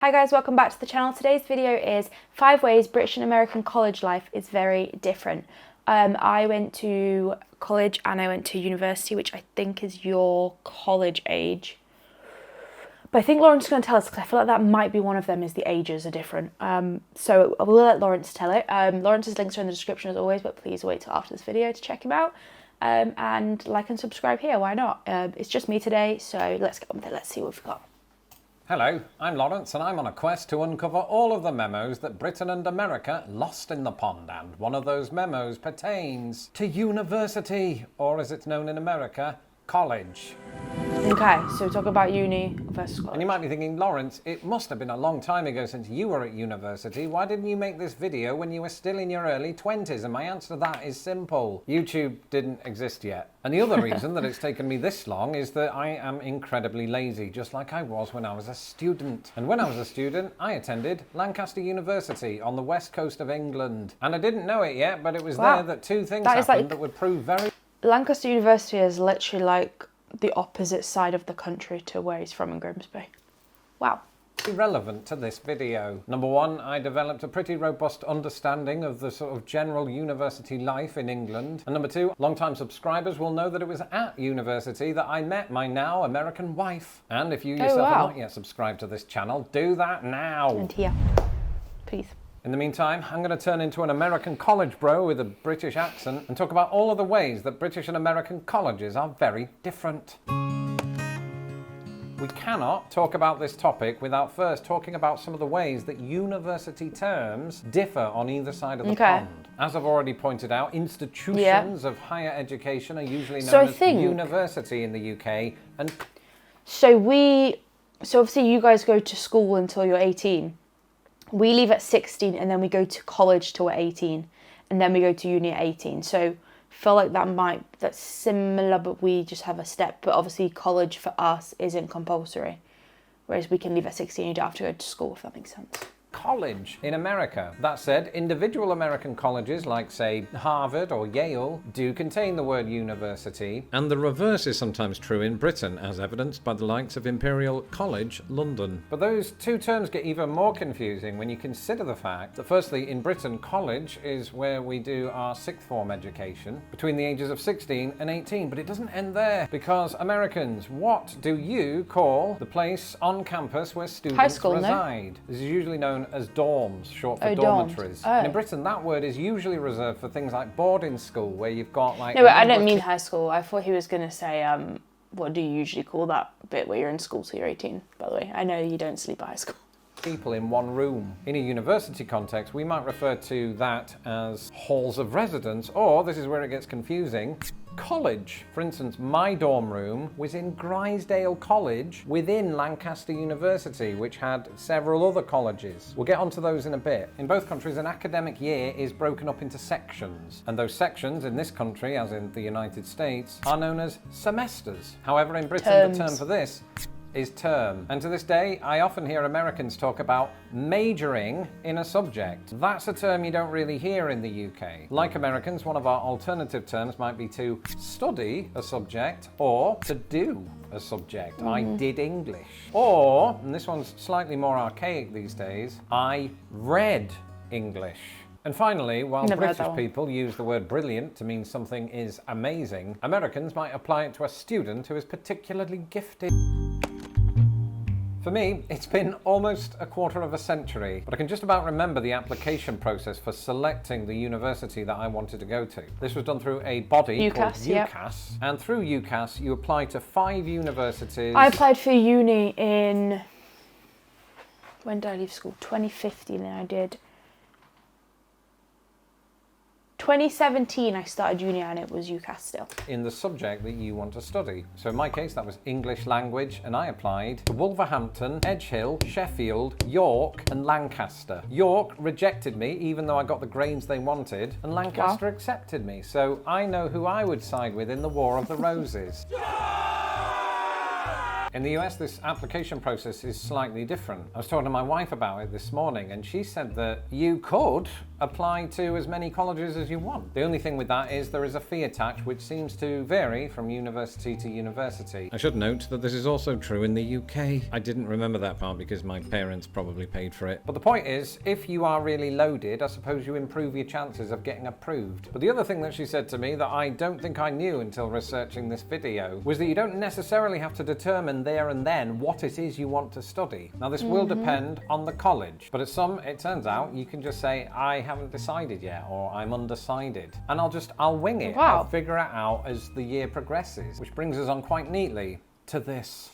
Hi guys, welcome back to the channel. Today's video is 5 ways British and American college life is very different. I went to college and I went to university, which I think is your college age. But I think Lawrence is going to tell us because I feel like that might be one of them, is the ages are different. So I will let Lawrence tell it. Lawrence's links are in the description as always, but please wait till after this video to check him out. And like and subscribe here, why not? It's just me today, so let's get on with it. Let's see what we've got. Hello, I'm Lawrence and I'm on a quest to uncover all of the memos that Britain and America lost in the pond, and one of those memos pertains to university, or as it's known in America, college. Okay, so we talk about uni versus college. And you might be thinking, Lawrence, it must have been a long time ago since you were at university. Why didn't you make this video when you were still in your early 20s? And my answer to that is simple. YouTube didn't exist yet. And the other reason that it's taken me this long is that I am incredibly lazy, just like I was when I was a student. And when I was a student, I attended Lancaster University on the west coast of England. And I didn't know it yet, but it was there that two things happened that would prove very... Lancaster University is literally like the opposite side of the country to where he's from in Grimsby. Wow. Relevant to this video. Number one, I developed a pretty robust understanding of the sort of general university life in England. And number two, long-time subscribers will know that it was at university that I met my now American wife. And if you yourself are not yet subscribed to this channel, do that now. And here, please. In the meantime, I'm going to turn into an American college bro with a British accent and talk about all of the ways that British and American colleges are very different. We cannot talk about this topic without first talking about some of the ways that university terms differ on either side of the pond. As I've already pointed out, institutions of higher education are usually known as university in the UK. And so obviously you guys go to school until you're 18. We leave at 16 and then we go to college till we're 18 and then we go to uni at 18. So I feel like that's similar, but we just have a step. But obviously college for us isn't compulsory, whereas we can leave at 16, you don't have to go to school, if that makes sense. College in America. That said, individual American colleges like, say, Harvard or Yale do contain the word university, and the reverse is sometimes true in Britain, as evidenced by the likes of Imperial College London. But those two terms get even more confusing when you consider the fact that, firstly, in Britain, college is where we do our sixth form education between the ages of 16 and 18, but it doesn't end there, because Americans, what do you call the place on campus where students reside? No? This is usually known as dorms, short for dormitories. And in Britain, that word is usually reserved for things like boarding school, where you've got like... No, but I don't mean high school. I thought he was going to say, what do you usually call that bit where you're in school till you're 18, by the way? I know you don't sleep at high school. People in one room. In a university context, we might refer to that as halls of residence, or, this is where it gets confusing, college. For instance, my dorm room was in Grisdale College within Lancaster University, which had several other colleges. We'll get onto those in a bit. In both countries, an academic year is broken up into sections, and those sections in this country, as in the United States, are known as semesters. However, in Britain, the term for this is term. And to this day, I often hear Americans talk about majoring in a subject. That's a term you don't really hear in the UK. Like Americans, one of our alternative terms might be to study a subject or to do a subject. I did English. Or, and this one's slightly more archaic these days, I read English. And finally, while British people use the word brilliant to mean something is amazing, Americans might apply it to a student who is particularly gifted. For me, it's been almost a quarter of a century, but I can just about remember the application process for selecting the university that I wanted to go to. This was done through a body called UCAS, and through UCAS you apply to 5 universities. I applied for uni in, when did I leave school? 2015, and I did 2017 I started uni and it was UCAS still. In the subject that you want to study. So in my case that was English language, and I applied to Wolverhampton, Edge Hill, Sheffield, York and Lancaster. York rejected me even though I got the grades they wanted, and Lancaster accepted me. So I know who I would side with in the War of the Roses. In the US, this application process is slightly different. I was talking to my wife about it this morning, and she said that you could apply to as many colleges as you want. The only thing with that is there is a fee attached, which seems to vary from university to university. I should note that this is also true in the UK. I didn't remember that part because my parents probably paid for it. But the point is, if you are really loaded, I suppose you improve your chances of getting approved. But the other thing that she said to me that I don't think I knew until researching this video was that you don't necessarily have to determine there and then what it is you want to study. Now this will depend on the college, but at some, it turns out, you can just say, I haven't decided yet, or I'm undecided. And I'll wing it. Wow. I'll figure it out as the year progresses, which brings us on quite neatly to this.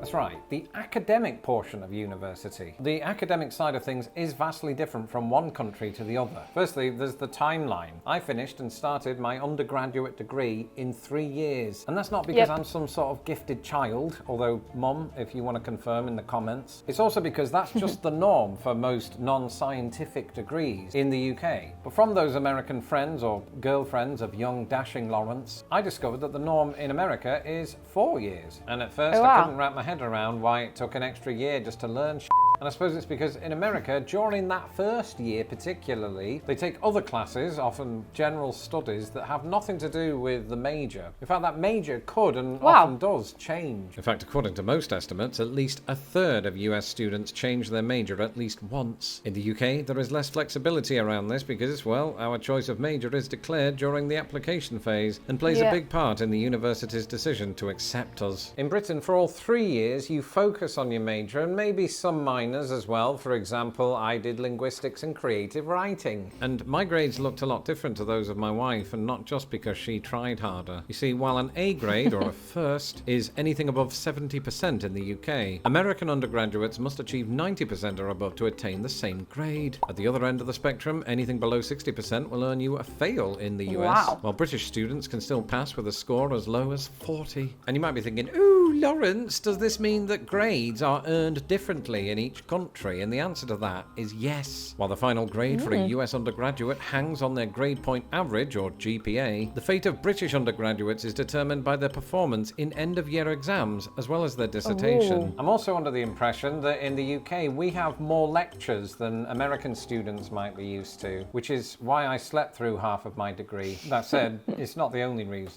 That's right, the academic portion of university. The academic side of things is vastly different from one country to the other. Firstly, there's the timeline. I finished and started my undergraduate degree in 3 years. And that's not because I'm some sort of gifted child, although Mum, if you want to confirm in the comments. It's also because that's just the norm for most non-scientific degrees in the UK. But from those American friends or girlfriends of young dashing Lawrence, I discovered that the norm in America is 4 years. And at first I couldn't wrap my head around why it took an extra year just to learn shit. And I suppose it's because in America, during that first year particularly, they take other classes, often general studies, that have nothing to do with the major. In fact, that major could and often does change. In fact, according to most estimates, at least a third of US students change their major at least once. In the UK, there is less flexibility around this because, well, our choice of major is declared during the application phase and plays a big part in the university's decision to accept us. In Britain, for all 3 years, you focus on your major and maybe some minors as well. For example, I did linguistics and creative writing. And my grades looked a lot different to those of my wife, and not just because she tried harder. You see, while an A grade or a first is anything above 70% in the UK, American undergraduates must achieve 90% or above to attain the same grade. At the other end of the spectrum, anything below 60% will earn you a fail in the US, while British students can still pass with a score as low as 40. And you might be thinking, ooh, Lawrence, does this mean that grades are earned differently in each country? And the answer to that is yes. While the final grade for a US undergraduate hangs on their grade point average, or GPA, the fate of British undergraduates is determined by their performance in end-of-year exams, as well as their dissertation. I'm also under the impression that in the UK we have more lectures than American students might be used to, which is why I slept through half of my degree. That said, it's not the only reason.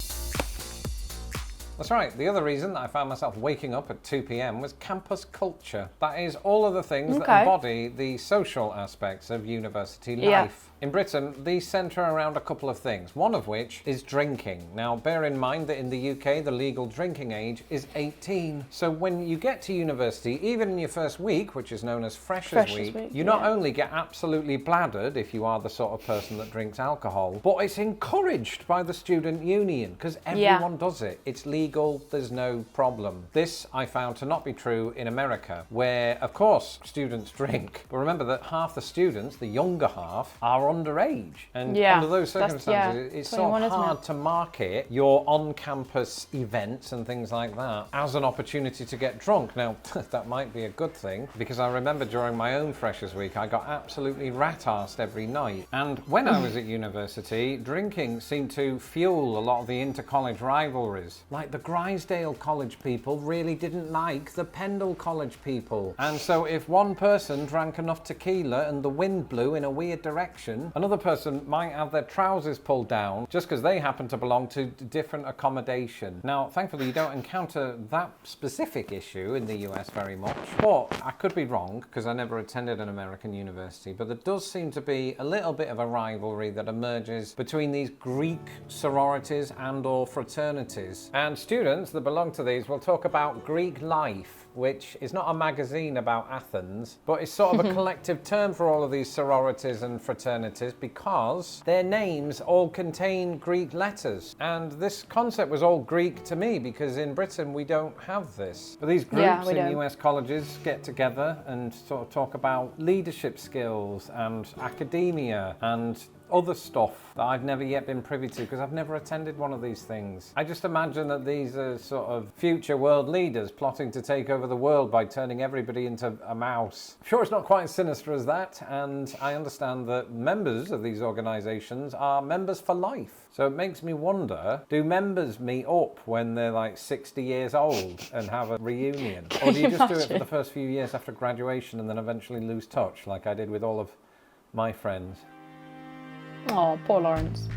That's right, the other reason that I found myself waking up at 2 p.m. was campus culture. That is all of the things that embody the social aspects of university life. In Britain, these centre around a couple of things, one of which is drinking. Now, bear in mind that in the UK, the legal drinking age is 18. So when you get to university, even in your first week, which is known as Freshers' Week, you not only get absolutely bladdered if you are the sort of person that drinks alcohol, but it's encouraged by the student union because everyone does it. It's legal, there's no problem. This I found to not be true in America, where, of course, students drink. But remember that half the students, the younger half, are underage, and under those circumstances it's so hard to market your on-campus events and things like that as an opportunity to get drunk. Now that might be a good thing, because I remember during my own Freshers' Week I got absolutely rat-arsed every night, and when I was at university, drinking seemed to fuel a lot of the inter-college rivalries. Like the Grisdale College people really didn't like the Pendle College people, and so if one person drank enough tequila and the wind blew in a weird direction, another person might have their trousers pulled down just because they happen to belong to different accommodation. Now, thankfully, you don't encounter that specific issue in the US very much, but I could be wrong because I never attended an American university, but there does seem to be a little bit of a rivalry that emerges between these Greek sororities and or fraternities. And students that belong to these will talk about Greek life, which is not a magazine about Athens, but it's sort of a collective term for all of these sororities and fraternities because their names all contain Greek letters. And this concept was all Greek to me because in Britain we don't have this. But these groups in US colleges get together and sort of talk about leadership skills and academia and other stuff that I've never yet been privy to because I've never attended one of these things. I just imagine that these are sort of future world leaders plotting to take over the world by turning everybody into a mouse. I'm sure it's not quite as sinister as that, and I understand that members of these organisations are members for life. So it makes me wonder, do members meet up when they're like 60 years old and have a reunion? Or do you just do it for the first few years after graduation and then eventually lose touch, like I did with all of my friends. Oh, poor Lawrence.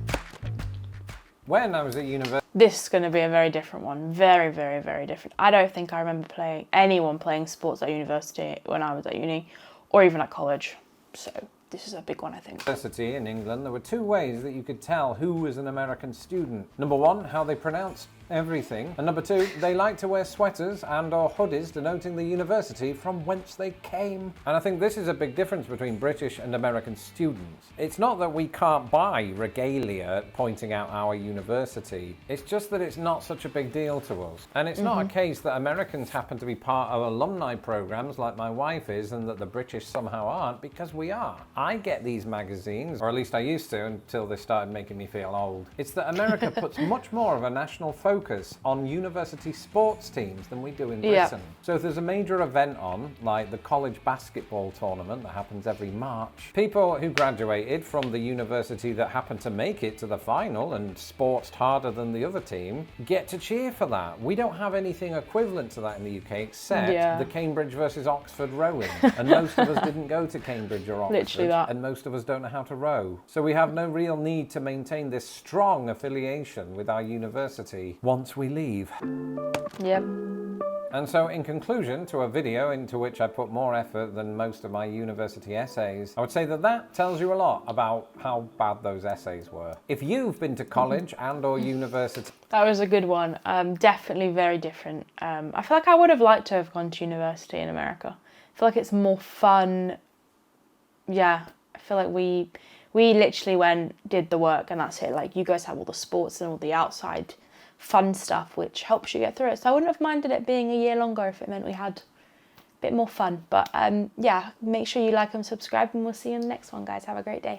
When I was at university, This is going to be a very different one. Very, very, very different. I don't think I remember anyone playing sports at university when I was at uni or even at college. So this is a big one, I think. in England, there were two ways that you could tell who was an American student. Number one, how they pronounced everything. And number two, they like to wear sweaters and or hoodies denoting the university from whence they came. And I think this is a big difference between British and American students. It's not that we can't buy regalia pointing out our university. It's just that it's not such a big deal to us. And it's not a case that Americans happen to be part of alumni programs like my wife is and that the British somehow aren't, because we are. I get these magazines, or at least I used to until they started making me feel old. It's that America puts much more of a national focus on university sports teams than we do in Britain. So if there's a major event on, like the college basketball tournament that happens every March, people who graduated from the university that happen to make it to the final and sports harder than the other team get to cheer for that. We don't have anything equivalent to that in the UK except the Cambridge versus Oxford rowing. And most of us didn't go to Cambridge or Oxford. Literally that. And most of us don't know how to row. So we have no real need to maintain this strong affiliation with our university once we leave. Yep. And so in conclusion to a video into which I put more effort than most of my university essays, I would say that that tells you a lot about how bad those essays were. If you've been to college and or university... That was a good one. Definitely very different. I feel like I would have liked to have gone to university in America. I feel like it's more fun. Yeah, I feel like we literally went, did the work, and that's it. Like, you guys have all the sports and all the outside fun stuff, which helps you get through it. So I wouldn't have minded it being a year longer if it meant we had a bit more fun. But yeah, make sure you like and subscribe, and we'll see you in the next one, guys. Have a great day.